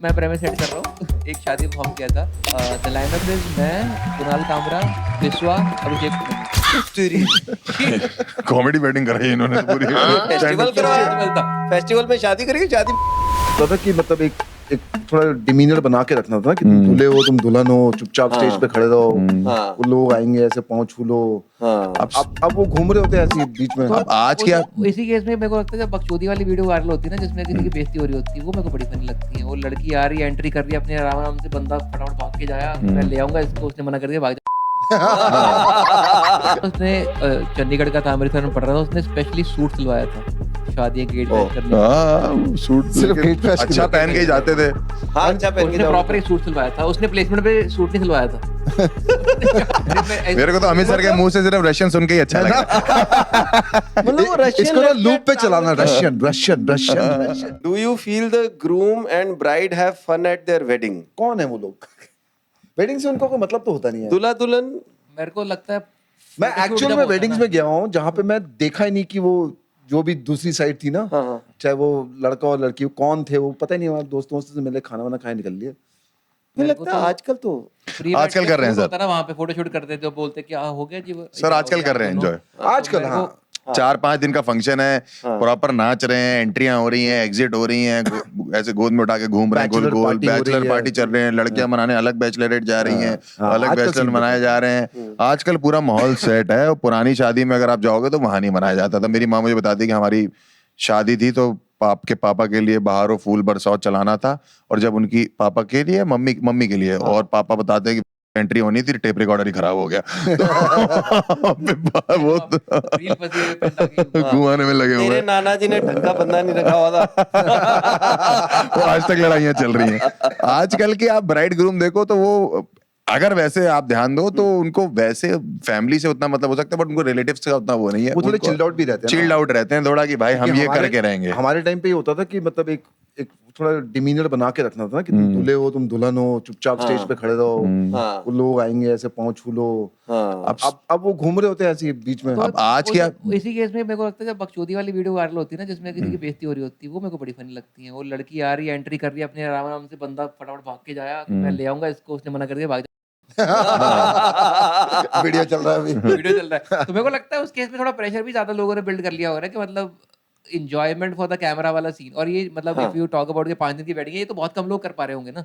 मैं premise set कर रहा हूँ। एक शादी परफॉर्म किया था। द लाइनअप इज मैं, कुणाल कामरा, विश्वा, अभिषेक तेरी कॉमेडी बैटिंग कराई इन्होंने तो पूरी फेस्टिवल करवाया फेस्टिवल था। फेस्टिवल में शादी करेगी शादी होता था कि मतलब एक एक थोड़ा डिमीनर बना के रखना था कि तुम दूल्हे हो, तुम दुल्हन हो, चुपचाप हाँ। स्टेज पे खड़े रहो, हाँ। वो लोग आएंगे ऐसे पाँव छू लो। हाँ। अब वो घूम रहे होते हैं ऐसे ही बीच में। अब आज क्या इसी केस में मेरे को लगता है जब बकचोदी वाली वीडियो वायरल होती है ना, जिसमें किसी की बेइज्जती हो रही होती है, वो मेरे को बड़ी फनी लगती है। वो लड़की आ रही है, एंट्री कर रही है अपने आराम आराम से, बंदा फटाफट भाग के जाया, मैं ले आऊंगा इसको, उसने मना कर दिया, भाग जा। उसने चंडीगढ़ का था, अमृतसर में पढ़ रहा था, उसने स्पेशली सूट सिलवाया था शादी गेट करने के लिए। सूट सिर्फ गेट पे अच्छा पहन के ही जाते थे। हाँ अच्छा पहन के उसने जाओ। प्रॉपर एक सूट सिलवाया था, उसने प्लेसमेंट पे सूट नहीं सिलवाया था। मेरे को तो अमित सर के मुंह से सिर्फ रशियन सुन के ही अच्छा लगा। मतलब वो रशियन इसको ना लूप पे चलाना, Russian Russian Russian Russian. Do you feel the groom and bride have fun at their wedding? कौन है वो लोग? वेडिंग से उनको कोई मतलब तो होता नहीं है। दूल्हा दुल्हन मेरे को लगता है मैं फोटोशूट एक्चुअल जब में होता है वेडिंग्स ना- में गया हूँ जहाँ पे मैं देखा ही नहीं कि वो जो भी दूसरी साइड थी ना, हाँ, हाँ। चाहे वो लड़का और लड़की कौन थे, वो पता ही नहीं। हमारे दोस्तों से मिले, खाना वाना खाए, निकल लिए। मुझे मेरे को लगता है तो- आजकल तो प्री आजकल वेड कर रहे हैं शूट सर। होता है ना, वहाँ पे फोटोशूट करते थे, बोलते क्या हो गया जी वो- सर आजकल कर रहे हैं दोनों। एंजॉय। आजकल मेरे हाँ, को- 4-5 दिन का फंक्शन है, प्रॉपर नाच रहे हैं, एंट्रियां हो रही हैं, एग्जिट हो रही हैं, ऐसे गोद में उठा के घूम रहे हैं, गोल Bachelor गोल party हो रही बैचलर है। पार्टी चल रहे हैं, लड़कियां मनाने अलग बैचलरेट जा रही हैं, हाँ, अलग आजकल बैचलर scene मनाए जा रहे हैं। आजकल पूरा माहौल सेट है। और पुरानी शादी में अगर आप जाओगे तो वहां नहीं मनाया जाता था। मेरी माँ मुझे बताती है कि हमारी शादी थी तो आपके पापा के लिए बाहरों फूल बरसात चलाना था, और जब उनकी पापा के लिए मम्मी के लिए, और पापा बताते हैं कि एंट्री होनी थी, टेप रिकॉर्डर ही खराब हो गया। तो वो रील फंसी हुई है पेंटा की। घुमाने में लगे हुए तेरे हैं। नाना जी ने ढंग का बंदा नहीं रखा हुआ था। वो आज तक लड़ाइयां चल रही हैं। आजकल के आप ब्राइड ग्रूम देखो तो वो, अगर वैसे आप ध्यान दो तो उनको वैसे फैमिली से उतना मतलब हो सकता है, बट उनको रिलेटिव्स का उतना वो नहीं है। वो थोड़े चिल्ड आउट भी रहते हैं ना। चिल्ड आउट रहते हैं थोड़ा कि भाई हम कि ये करके रहेंगे। हमारे टाइम पे ये होता था कि मतलब एक एक थोड़ा डिमीनर बना के रखना था कि तुम दूल्हे हो, तुम दुल्हन हो, चुपचाप स्टेज पे खड़े रहो, हाँ। वो लोग आएंगे ऐसे पाँव छू लो। हाँ। अब वो घूम रहे होते हैं ऐसे ही बीच में। अब आज क्या इसी केस में मेरे को लगता है जब बकचोदी वाली वीडियो वायरल होती है ना, जिसमें किसी की बेइज्जती हो रही होती है, वो मेरे को बड़ी फनी लगती है। वो लड़की आ रही है, एंट्री कर रही है अपने आराम आराम से, बंदा फटाफट भाग के जाया, मैं ले आऊंगा इसको, उसने मना कर दिया, भाग जा। वीडियो चल रहा है अभी। वीडियो चल रहा है, तो मेरे को लगता है उस केस में थोड़ा प्रेशर भी ज्यादा लोगों ने बिल्ड कर लिया हो रहा है कि मतलब इंजॉयमेंट फॉर द कैमरा वाला सीन। और ये मतलब इफ यू टॉक अबाउट के 5 दिन की वेडिंग है, ये तो बहुत कम लोग कर पा रहे होंगे ना।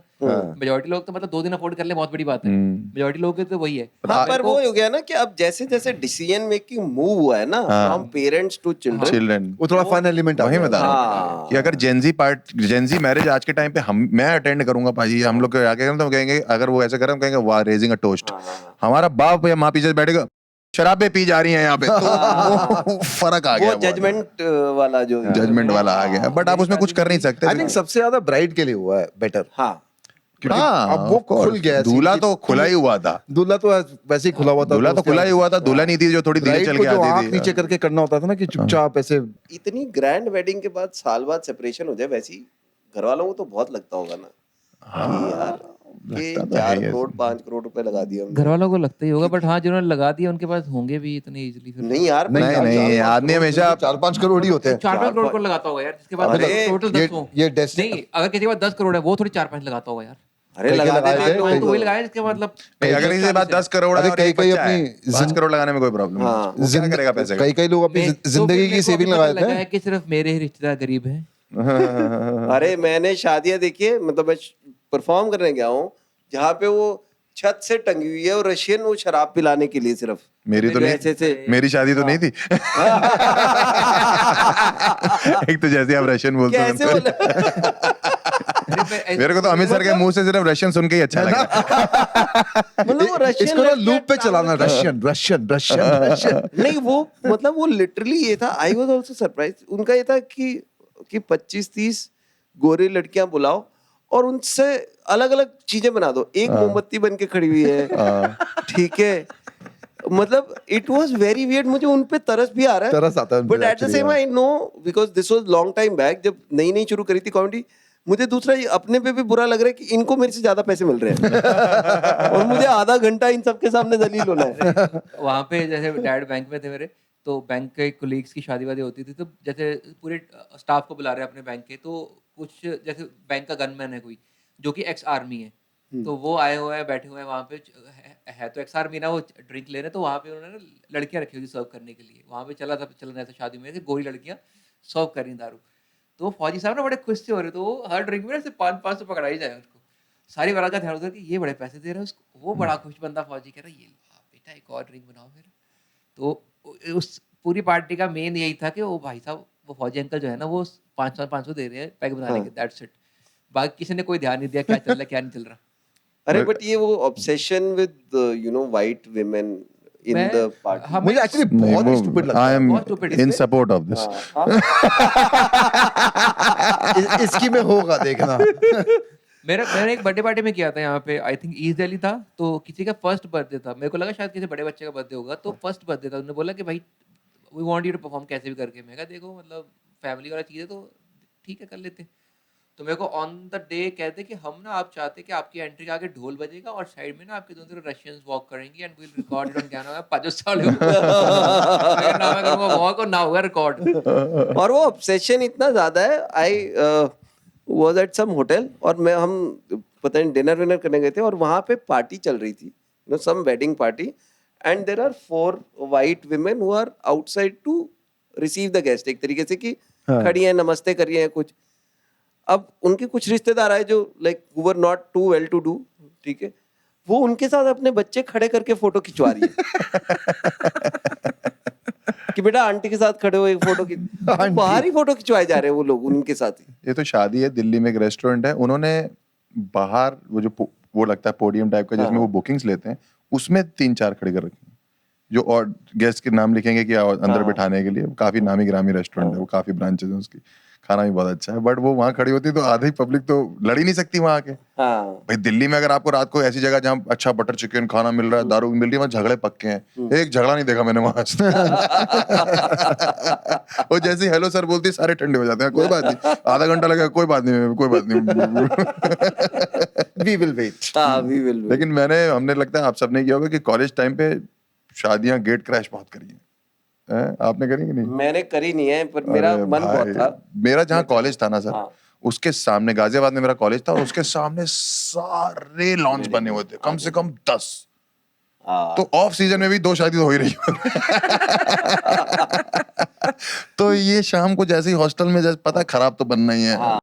मेजॉरिटी लोग तो मतलब 2 दिन अफोर्ड कर ले, बहुत बड़ी बात है। मेजॉरिटी लोग के तो वही है। हाँ, पर वो हो गया ना कि अब जैसे जैसे डिसीजन मेकिंग मूव हुआ है ना from parents to children, children, वो थोड़ा फन एलिमेंट वही बता रहा हाँ। हूँ कि अगर जेंजी मैरिज आज के टाइम पे मैं अटेंड करूंगा पाजी, हम लोग आके तो हम कहेंगे, अगर वो ऐसे करें हम कहेंगे वाह रेजिंग अ टोस्ट। हमारा बाप या माँ पीछे बैठेगा, शराबें पी जा रही हैं यहाँ पे, तो वो फर्क आ गया। वो जजमेंट वाला जो जजमेंट वाला आ गया, बट आप उसमें कुछ कर नहीं सकते। आई थिंक सबसे ज्यादा ब्राइड के लिए हुआ है बेटर, हाँ क्योंकि हाँ, अब वो of course. खुल गया है। दूल्हा तो खुला ही हुआ था। दूल्हा तो वैसे ही खुला हुआ था। दूल्हा तो खुला ही हुआ था, दूल्हा नहीं थी जो थोड़ी धीरे ब्राइड चल को के जो आंख आती नीचे थी। करके करना होता था ना कि चुपचाप ऐसे। इतनी ग्रैंड वेडिंग के बाद साल बाद सेपरेशन हो जाए, वैसी घर वालों को तो बहुत लगता होगा ना कि यार ये लगता तो 4 है ही करोड़ 5 करोड़ रुपए लगा दिए हमने। घर वालों को लगता ही होगा, बट हाँ जिन्होंने लगा दिया उनके पास होंगे भी इतने इजीली फिर। नहीं यार, नहीं यार, नहीं, आदमी हमेशा 4-5 करोड़ ही होते हैं। 4-5 करोड़ को लगाता होगा यार, जिसके बाद अरे, टोटल 10 हो। ये डेस्टिनी नहीं, अगर किसी के पास 10 करोड़ है, वो थोड़ी 4-5 लगाता होगा यार। अरे कई लगा लगाए देते थे, हैं तो लोग। वही लगाया जिसके मतलब नहीं, अगर किसी के पास 10 करोड़ है अरे और एक कई बच्चा है, अपनी 5 करोड़ लगाने में कोई प्रॉब्लम नहीं। हाँ। वो क्या करेगा पैसे का? कई लोग अपनी जिंदगी की सेविंग लगाए लगा थे। है कि सिर्फ मेरे ही रिश्तेदार गरीब हैं। अरे मैंने शादियां देखी है, मतलब मैं परफॉर्म करने गया हूँ जहाँ पे वो छत से टंगी हुई है और रशियन वो शराब पिलाने के लिए सिर्फ। मेरी तो ऐसे से नहीं, मेरी शादी तो नहीं थी। एक तो जैसे आप रशियन बोलते हो, कैसे बोला मेरे को तो अमित सर के मुंह से सिर्फ रशियन सुन के ही अच्छा लगा। मतलब वो रशियन इसको ना लूप पे चलाना, रशियन रशियन रशियन रशियन। नहीं, वो मतलब वो लिटरली ये था। I was also surprise. उनका ये था कि 25-30 गोरी लड़कियां बुलाओ और उनसे अलग अलग चीजें बना दो। एक मोमबत्ती बन के खड़ी हुई है, ठीक है। मतलब इट वाज वेरी वियर्ड। मुझे उन पे तरस भी आ रहा है, तरस आता है उन पे but at the actually, same हाँ। I know because this was long time back, जब नई नई शुरू करी थी कॉमेडी। मुझे दूसरा ये अपने पे भी बुरा लग रहा है कि इनको मेरे से ज्यादा पैसे मिल रहे हैं और मुझे आधा घंटा इन सबके सामने जलील होना है। वहाँ पे जैसे डैड बैंक में थे मेरे, तो बैंक के कोलीग्स की शादी वादी होती थी, तो जैसे पूरे स्टाफ को बुला रहे हैं अपने बैंक के, तो कुछ जैसे बैंक का गनमैन है कोई, जो कि एक्स आर्मी है। तो वो आए हुए हैं, बैठे हुए हैं वहाँ पे, है तो एक्स आर्मी ना, वो ड्रिंक ले रहे हैं। तो वहाँ पे उन्होंने लड़कियाँ रखी हुई थी सर्व करने के लिए। वहाँ पे चल रहा था शादी में कि गोरी लड़कियाँ सर्व कर रही दारू। तो वो फौजी साहब ना बड़े खुश से हो रहे, तो वो हर ड्रिंक में सिर्फ 500 पकड़ा ही जाए उसको। सारी बारात का ध्यान उधर कि ये बड़े पैसे दे रहे हैं उसको। वो बड़ा खुश बंदा फौजी कह रहा है, ये बेटा एक और ड्रिंक बनाओ फिर। तो उस पूरी पार्टी का मेन यही था कि वो भाई साहब, वो फौजी अंकल जो है ना, वो 500 दे रहे हैं पैग बनाने के, दैट्स इट। बाकी किसी ने कोई ध्यान नहीं दिया क्या चल रहा है क्या नहीं चल रहा। अरे बट ये वो obsession with white women in मैं द पार्टी, हमें मुझे एक्चुअली बहुत ही स्टूपिड लगता आई है। एम बहुत stupid इन इसमें। Support of this. इसकी में होगा देखना। मैंने एक बर्थडे पार्टी में किया था यहाँ पे, आई थिंक ईस्ट दिल्ली था। तो किसी का फर्स्ट बर्थडे था, मेरे को लगा शायद किसी बड़े बच्चे का बर्थडे होगा। तो फर्स्ट बर्थडे था, उन्होंने बोला कि भाई we want you to perform कैसे भी करके। मैं कहा देखो मतलब फैमिली वाला चीज़ है तो ठीक है कर लेते। तो मेरे को ऑन द डे कहते कि हम ना, आप चाहते कि आपकी एंट्री के आगे ढोल बजेगा और साइड में ना आपके दोनों तरफ रशियंस वॉक करेंगी and will record it on camera. 5 साल हो गए ना मैं करूँगा वॉक और ना होगा रिकॉर्ड। और वो ऑब्सेशन इतना ज्यादा है। I was at some hotel, और हम पता नहीं डिनर विनर करने गए थे, और वहां पे पार्टी चल रही थी, some wedding party, and there are 4 white women who are outside to receive the guest. एक तरीके से कि खड़ी हैं, नमस्ते कर रही हैं कुछ। अब उनके कुछ रिश्तेदार आए जो like who were not too well to do, ठीक है, वो उनके साथ अपने बच्चे खड़े करके फोटो खिंचवा रही है कि बेटा आंटी के साथ खड़े हो एक फोटो बाहर ही फोटो खिंचवाए जा रहे हैं वो लोग उनके साथ ही। ये तो शादी है, दिल्ली में एक रेस्टोरेंट है, उन्होंने बाहर वो जो वो लगता है पोडियम टाइप का जिसमें वो बुकिंग्स लेते हैं, उसमें 3-4 खड़े कर रखे हैं जो और गेस्ट के नाम लिखेंगे कि अंदर बिठाने के लिए। काफी नामी ग्रामी रेस्टोरेंट है वो, काफी ब्रांचेस हैं उसकी, खाना भी बहुत अच्छा है। बट वो वहाँ खड़ी होती तो आधी पब्लिक तो लड़ ही नहीं सकती वहाँ आके। हाँ भाई दिल्ली में अगर आपको रात को ऐसी जगह जहाँ अच्छा बटर चिकन खाना मिल रहा है, दारू मिल रही है, वहाँ झगड़े पक्के हैं। एक झगड़ा नहीं देखा मैंने वहां। वो जैसे ही हेलो सर बोलती है सारे ठंडे हो जाते हैं, कोई बात नहीं, आधा घंटा लगेगा, कोई बात नहीं, कोई बात नहीं। We will wait. हाँ वी विल। लेकिन हमने लगता है आप सबने किया होगा कि कॉलेज टाइम पे शादियां गेट क्रैश बहुत करी हैं। आपने करी कि नहीं? मैंने करी नहीं है, पर मेरा अरे मन बहुत भाई, था। मेरा जहाँ कॉलेज था ना सर, हाँ। उसके सामने गाजियाबाद में मेरा कॉलेज था, और उसके सामने सारे लॉन्च बने हुए थे, कम से कम 10। हाँ। तो ऑफ सीजन में भी 2 शादी तो हो ही रही। तो ये शाम को जैसे ही हॉस्टल में जैसे पता है खराब तो बनना ही है,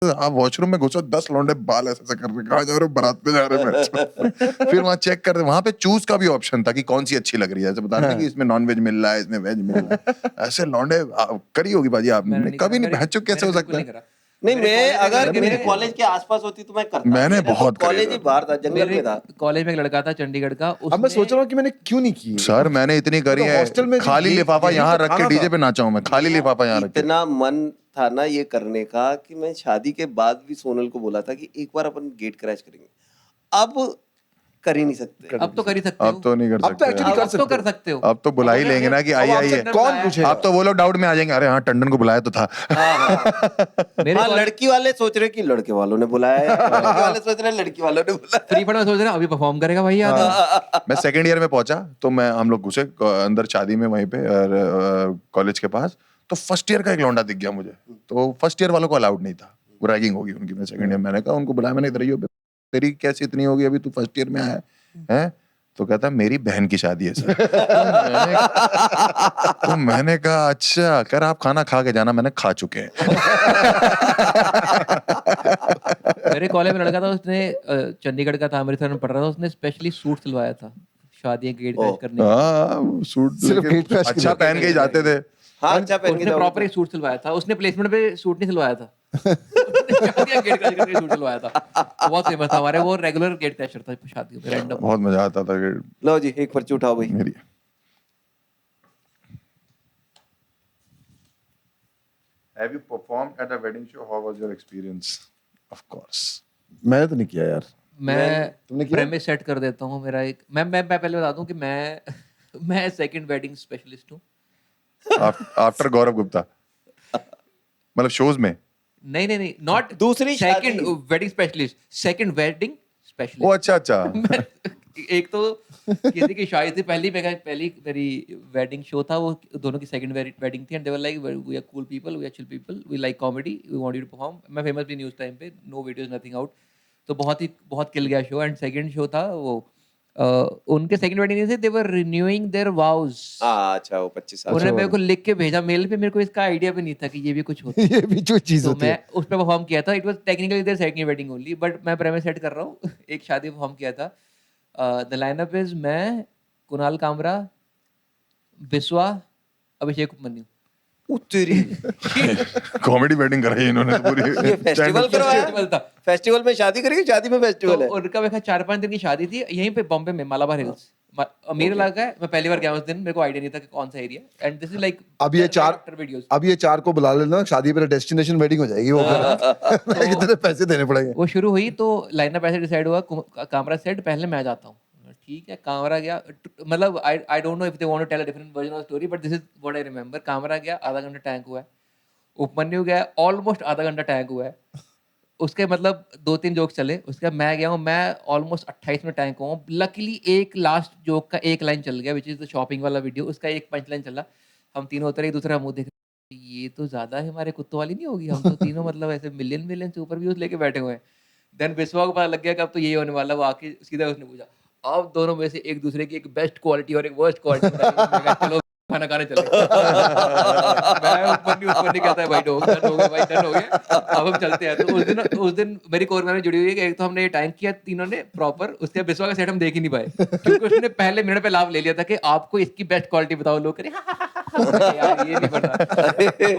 आप वॉशरूम में घुसो, 10 लौंडे बाल ऐसे ऐसे कर रहे, कहाँ जा रहे हो, बारात पे जा रहे हैं। फिर वहाँ चेक करते, वहाँ पे चूज का भी ऑप्शन था कि कौन सी अच्छी लग रही है, ऐसे बता रहे कि इसमें नॉन वेज मिल रहा है, इसमें वेज मिल रहा है। ऐसे लौंडे करी होगी बाजी आपने? कभी नहीं, बहचो कैसे हो सकता है? नहीं, मैं अगर मेरे कॉलेज के आसपास होती तो मैं करता। मैंने बहुत कॉलेज ही बाहर था, जंगल में था। कॉलेज में एक लड़का था चंडीगढ़ का, अब मैं सोच रहा हूँ कि मैंने क्यों नहीं की। सर मैंने इतनी करी है, हॉस्टल में खाली लिफाफा यहाँ रख के डीजे पे नाचा हूँ मैं, खाली लिफाफा यहाँ रख के। इतना मन था ना ये करने का कि मैं शादी के बाद भी सोनल को बोला था कि एक बार अपन गेट क्रैश करेंगे। अब कर ही नहीं सकते। अब तो कर ही सकते हो। अब तो नहीं कर अब तो सकते, actually अब तो कर सकते हो। अब तो बुला ही लेंगे ना कि आइए आइए। कौन पूछेगा? अब तो वो लोग डाउट में आ जाएंगे, अरे हाँ टंडन को बुलाया तो था। मेरे हाँ, लड़की वाले सोच रहे कि लड़के वालों ने बुलाया है, लड़के वाले सोच रहे लड़की वालों ने बुलाया। फ्री फंड में सोच रहे हैं अभी परफॉर्म करेगा भाई यार। मैं सेकंड ईयर में पहुंचा तो हम लोग घुसे अंदर शादी में वहीं पे कॉलेज के पास। तो फर्स्ट ईयर का एक लौंडा दिख गया मुझे, तो फर्स्ट ईयर वालों को अलाउड नहीं था, वो रैगिंग होगी उनकी। मैं सेकंड ईयर, मैंने कहा उनको बुलाया, मैंने इधर ही हो, तेरी कैसी इतनी होगी अभी, तू फर्स्ट ईयर में आया है? तो कहता मेरी बहन की शादी है सर। तो मैंने कहा अच्छा, कर आप खाना खा के जाना, मैंने खा चुके हैं। मेरे कॉलेज में लड़का था, उसने चंडीगढ़ का था, अमृतसर में पढ़ रहा था, उसने स्पेशली सूट सिलवाया था शादियां गेट क्रैश करने के लिए। हाँ सूट सिर्फ लेके गेट क्रैश के अच्छा लिए। पहन के ही जाते थे। हाँ, अच्छा पहन के उसने जाओगे प्रॉपर तो। एक सूट सिलवाया था, उसने प्लेसमेंट पे सूट नहीं सिलवाया था। शादियां गेट क्रैश करके सूट सिलवाया था, बहुत फेमस था हमारे, वो रेगुलर गेट क्रैशर था शादियों में, रैंडम। बहुत मजा आता था कि लो जी एक पर्ची उठाओ भाई। मेरी। Have you performed at a wedding show? How was your experience? Of course. मैंने तो नहीं किया यार। मैं तुमने किया? प्रेमिस सेट कर देता हूँ। मेरा एक मैं पहले बता दूं कि मैं सेकंड वेडिंग स्पेशलिस्ट हूँ। आफ्टर गौरव गुप्ता, मतलब शोज में? नहीं, नॉट दूसरी सेकंड शादी। वेडिंग स्पेशलिस्ट, सेकंड वेडिंग ओ स्पेशलिस्ट। अच्छा। एक तो किसी की शादी थी, पहली मेरी वेडिंग शो था, वो दोनों की सेकंड वेडिंग थी, and they were like we are cool people, we are chill people, we like comedy, we want you to perform. मैं फेमस भी नहीं उस टाइम पे, नो वीडियोस नथिंग आउट। तो बहुत किल गया शो। एंड सेकंड शो था वो उनके सेकंड वेडिंग नहीं थे, दे वर रिन्यूइंग देयर वाउज। हाँ अच्छा, वो 25 साल उन्होंने मेरे को लिख के भेजा मेल पे, मेरे को इसका आइडिया भी नहीं था कि ये भी कुछ होता है। ये भी जो चीज तो होती मैं है। उस पे परफॉर्म किया था। It was technically their second wedding only, but मैं प्रेमिस सेट कर रहा हूँ। एक शादी परफॉर्म किया था। द लाइनअप इज मैं, कुणाल कामरा, बिस्वा, अभिषेक उपमन्यु। तेरी कॉमेडी वेडिंग कराई इन्होंने तो पूरी ये फेस्टिवल करवाया, फेस्टिवल था। फेस्टिवल में शादी करेगी, शादी में तो फेस्टिवल है। उनका मेरे 4-5 दिन की शादी थी यहीं पे बॉम्बे में, मालाबार हिल्स। मेरे इलाका है, मैं पहली बार गया उस दिन, मेरे को आइडिया नहीं था कि कौन सा area. And this is like अब ये वीडियोस। अब ये 4 को बुला लेना, शादी पे डेस्टिनेशन वेडिंग हो जाएगी वो फिर। कितने पैसे देने पड़ेंगे। वो शुरू हुई तो लाइनअप ऐसे डिसाइड हुआ, कामरा सेट पहले मैं जाता हूँ। ठीक है, कामरा गया। मतलब I don't know if they want to tell a different version of story, but this is what I remember. Kamra गया, आधा घंटा टैंक हुआ है। उपमन्यु गया, ऑलमोस्ट आधा घंटा टैंक हुआ है। उसके मतलब 2-3 जोक चले। उसके बाद मैं गया हूँ, मैं ऑलमोस्ट 28 में टैंक हुआ हूँ। लकीली एक लास्ट जोक का एक लाइन चल गया, विच इज द शॉपिंग वाला वीडियो। उसका एक पंच लाइन चला। हम तीनों उतरे, एक दूसरे का मुंह देख रहे, ये तो ज्यादा है, हमारे कुत्तों वाली नहीं होगी। हम तो तीनों मतलब ऐसे मिलियन से ऊपर व्यूज लेके बैठे हुए हैं। देन बिस्वा को पता लग गया कि अब तो यही होने वाला। वो आके सीधा उसने पूछा, आप दोनों में से एक दूसरे की एक बेस्ट क्वालिटी और एक वर्स्ट क्वालिटी बताइए। चलो खाना खाने चले। मैं ऊपर नहीं कहता है भाई, डन हो गया भाई, डन हो गया, अब हम चलते हैं। तो उस दिन मेरी कोर में जुड़ी हुई है कि एक तो हमने ये टैंक किया तीनों ने प्रॉपर, उसके बाद बिस्वा का सेट हम देख ही नहीं पाए, क्योंकि उसने पहले मिनट पे लाभ ले लिया था कि आपको इसकी बेस्ट क्वालिटी बताओ। लोग करे यार ये नहीं पता।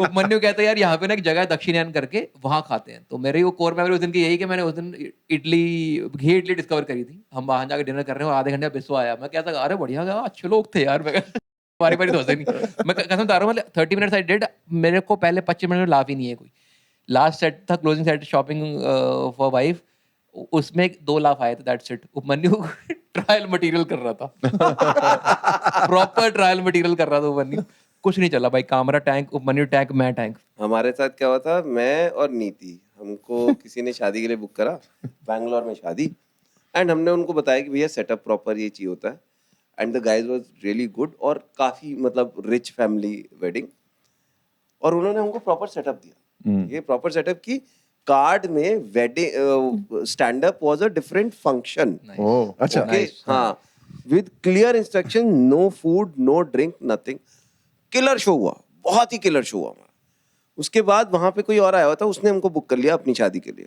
उपमन्यु कहता है यार यहाँ पे ना एक जगह है दक्षिणायन करके, वहां खाते हैं। तो मेरी वो कोर मेमोरी उस दिन की यही कि मैंने उस दिन घी इडली डिस्कवर करी थी। हम वहां जाकर डिनर कर रहे हो, आधे घंटे बिस्वा आया। मैं कहता अरे बढ़िया गया, अच्छे लोग थे यार। मैं बारी बारी दोस्त नहीं, मैं कसम बता रहा हूँ। मतलब 30 मिनट्स आई डिड, मेरे को पहले 25 मिनट में लाभ ही नहीं है कोई। लास्ट सेट था closing set, shopping for wife, उसमें 2 लाफ आए थे, that's it. Upmanyu trial material कर रहा था। प्रॉपर ट्रायल मटेरियल कर रहा था उपमन्यु। कुछ नहीं चला भाई। कामरा टैंक, उपमन्यु टैंक, मैं टैंक। हमारे साथ क्या हुआ था, मैं और नीति, हमको किसी ने शादी के लिए बुक करा, बैंगलोर में शादी। एंड हमने उनको बताया कि भैया सेटअप प्रॉपर ये चाहिए होता है। And the guys was really good, और काफी मतलब रिच फैमिली वेडिंग। और उन्होंने हमको प्रॉपर सेटअप दिया। ये प्रॉपर सेटअप की कार्ड में wedding stand up was a different function. Oh अच्छा। ओके, हाँ, with clear instruction, no food, no drink, nothing. Killer show हुआ, बहुत ही किलर शो हुआ हमारा। उसके बाद वहां पे कोई और आया हुआ था, उसने हमको बुक कर लिया अपनी शादी के लिए।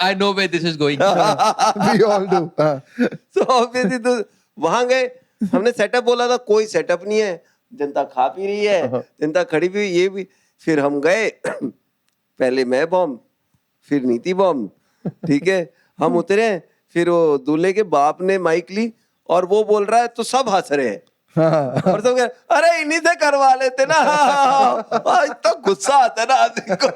I know where this is going. We all do. So obviously तो वहां गए, हमने सेटअप बोला था, कोई सेटअप नहीं है। जनता खा पी रही है, जनता खड़ी भी, ये भी। फिर हम गए, पहले मैं बॉम्ब, फिर नीति बॉम्ब, ठीक है। हम उतरे, फिर वो दूल्हे के बाप ने माइक ली और वो बोल रहा है, तो सब हंस रहे हैं। और सब कह रहे, अरे इन्हीं से करवा लेते ना। इतना गुस्सा आता है ना आदमी को।